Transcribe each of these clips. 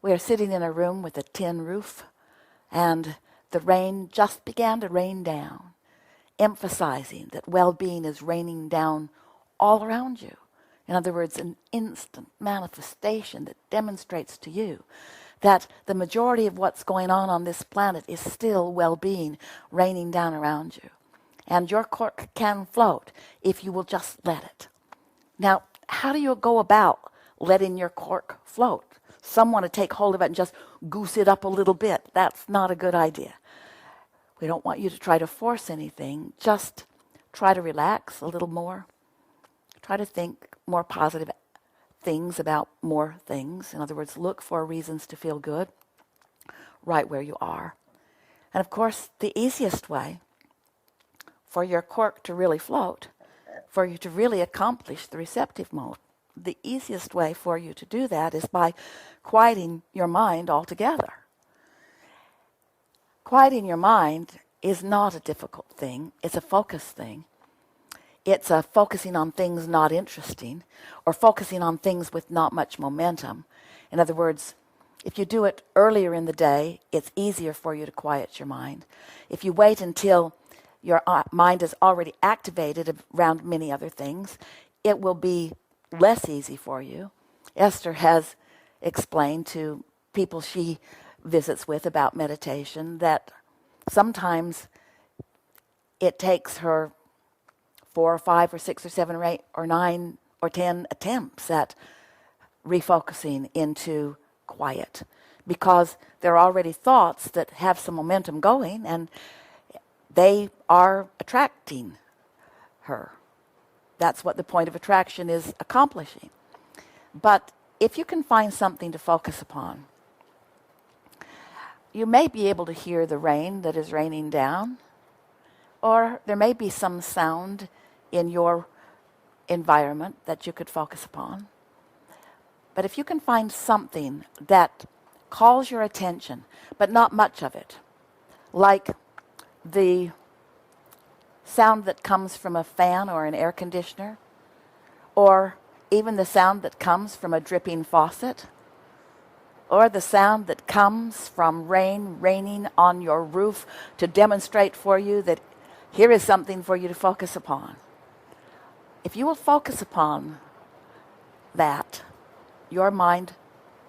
We are sitting in a room with a tin roof, and the rain just began to rain down, emphasizing that well-being is raining down all around you. In other words, an instant manifestation that demonstrates to you that the majority of what's going on this planet is still well-being raining down around you. And your cork can float if you will just let it. Now, how do you go about letting your cork float? Some want to take hold of it and just goose it up a little bit. That's not a good idea. We don't want you to try to force anything. Just try to relax a little more. Try to think more positive things about more things. In other words, look for reasons to feel good right where you are. And of course, the easiest way for your cork to really float, for you to really accomplish the receptive mode, the easiest way for you to do that is by quieting your mind altogether. Quieting your mind is not a difficult thing. It's a focus thing. It's a focusing on things not interesting, or focusing on things with not much momentum. In other words, if you do it earlier in the day, it's easier for you to quiet your mind. If you wait until your mind is already activated around many other things, it will be less easy for you. Esther has explained to people she visits with about meditation that sometimes it takes her 4 or 5 or 6 or 7 or 8 or 9 or 10 attempts at refocusing into quiet, because there are already thoughts that have some momentum going and they are attracting her. That's what the point of attraction is accomplishing. But if you can find something to focus upon, you may be able to hear the rain that is raining down, or there may be some sound in your environment that you could focus upon. But if you can find something that calls your attention, but not much of it, like the sound that comes from a fan or an air conditioner, or even the sound that comes from a dripping faucet, or the sound that comes from rain raining on your roof to demonstrate for you that here is something for you to focus upon. If you will focus upon that, your mind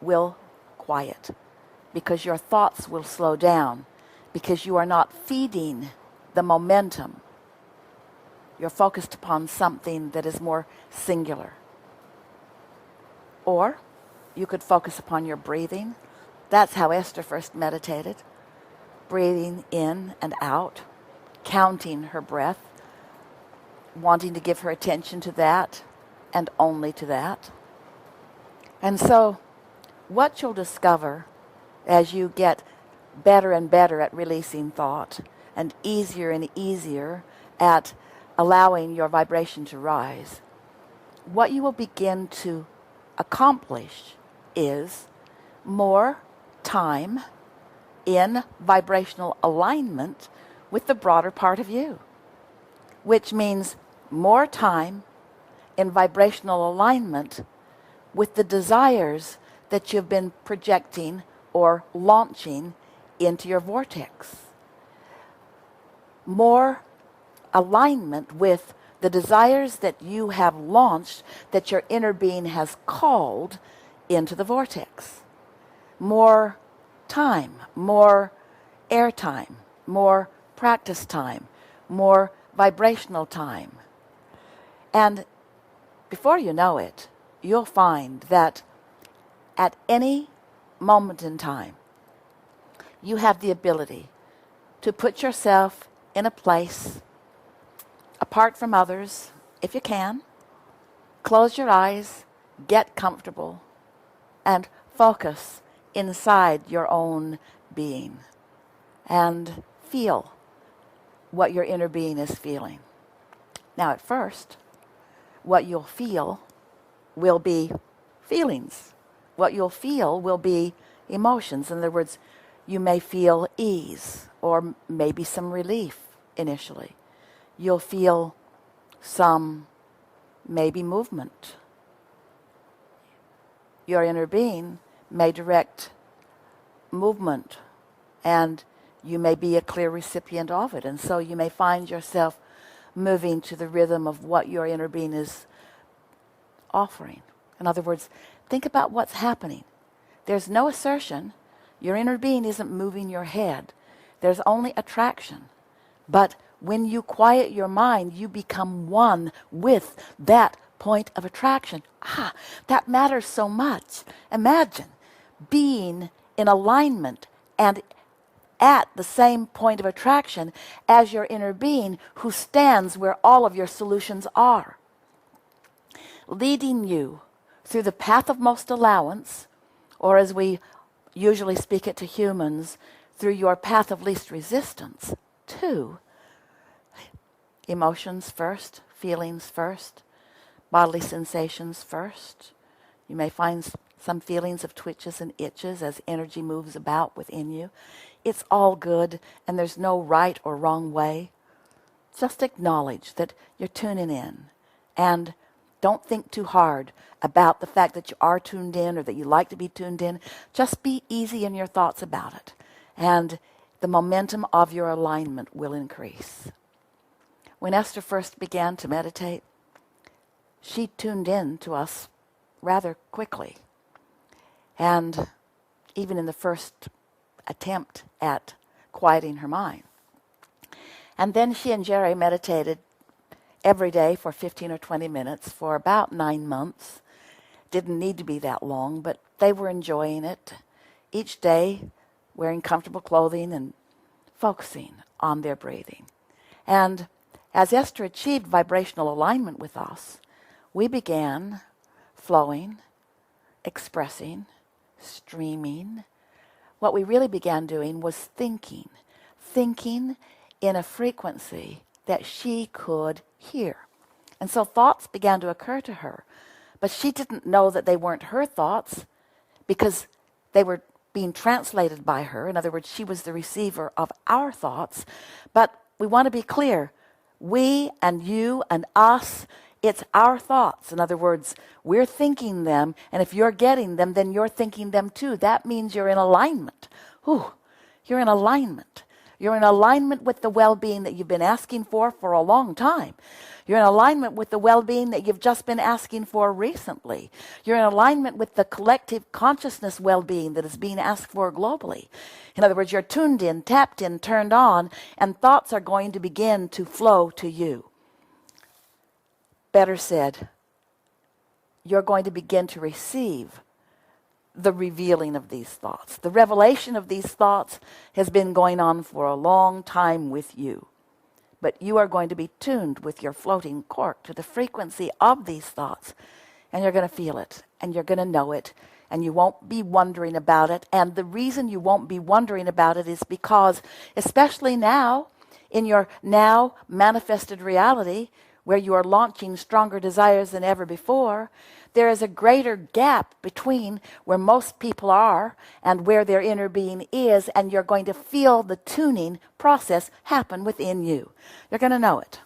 will quiet, because your thoughts will slow down, because you are not feeding the momentum. You're focused upon something that is more singular. Or you could focus upon your breathing. That's how Esther first meditated. Breathing in and out, counting her breath, wanting to give her attention to that and only to that. And so what you'll discover as you get better and better at releasing thought and easier at allowing your vibration to rise, what you will begin to accomplish is more time in vibrational alignment with the broader part of you, which means more time in vibrational alignment with the desires that you've been projecting or launching into your vortex. More alignment with the desires that you have launched, that your inner being has called into the vortex. More time, more airtime, more practice time, more vibrational time. And before you know it, you'll find that at any moment in time, you have the ability to put yourself in a place apart from others, if you can. Close your eyes, get comfortable, and focus inside your own being and feel what your inner being is feeling. Now, at first, what you'll feel will be feelings. What you'll feel will be emotions. In other words, you may feel ease or maybe some relief initially. You'll feel some maybe movement. Your inner being may direct movement, and you may be a clear recipient of it. And so you may find yourself moving to the rhythm of what your inner being is offering. In other words, think about what's happening. There's no assertion. Your inner being isn't moving your head. There's only attraction. But when you quiet your mind, you become one with that point of attraction. That matters so much. Imagine being in alignment and at the same point of attraction as your inner being, who stands where all of your solutions are, leading you through the path of most allowance, or as we usually speak it to humans, through your path of least resistance, to emotions first, feelings first, bodily sensations first. You may find some feelings of twitches and itches as energy moves about within you. It's all good, and there's no right or wrong way. Just acknowledge that you're tuning in, and don't think too hard about the fact that you are tuned in or that you like to be tuned in. Just be easy in your thoughts about it, and the momentum of your alignment will increase. When Esther first began to meditate, she tuned in to us rather quickly. And even in the first attempt at quieting her mind. And then she and Jerry meditated every day for 15 or 20 minutes for about 9 months. Didn't need to be that long, but they were enjoying it. Each day, wearing comfortable clothing and focusing on their breathing. And as Esther achieved vibrational alignment with us, we began flowing, expressing, streaming. What we really began doing was thinking in a frequency that she could hear. And so thoughts began to occur to her, but she didn't know that they weren't her thoughts because they were being translated by her. In other words, she was the receiver of our thoughts. But we want to be clear. We and you and us, it's our thoughts. In other words, we're thinking them, and if you're getting them, then you're thinking them too. That means you're in alignment. You're in alignment. You're in alignment with the well-being that you've been asking for a long time. You're in alignment with the well-being that you've just been asking for recently. You're in alignment with the collective consciousness well-being that is being asked for globally. In other words, you're tuned in, tapped in, turned on, and thoughts are going to begin to flow to you. Better said, you're going to begin to receive the revealing of these thoughts. The revelation of these thoughts has been going on for a long time with you. But you are going to be tuned with your floating cork to the frequency of these thoughts. And you're going to feel it. And you're going to know it. And you won't be wondering about it. And the reason you won't be wondering about it is because, especially now, in your now manifested reality, where you are launching stronger desires than ever before, there is a greater gap between where most people are and where their inner being is, and you're going to feel the tuning process happen within you. You're going to know it.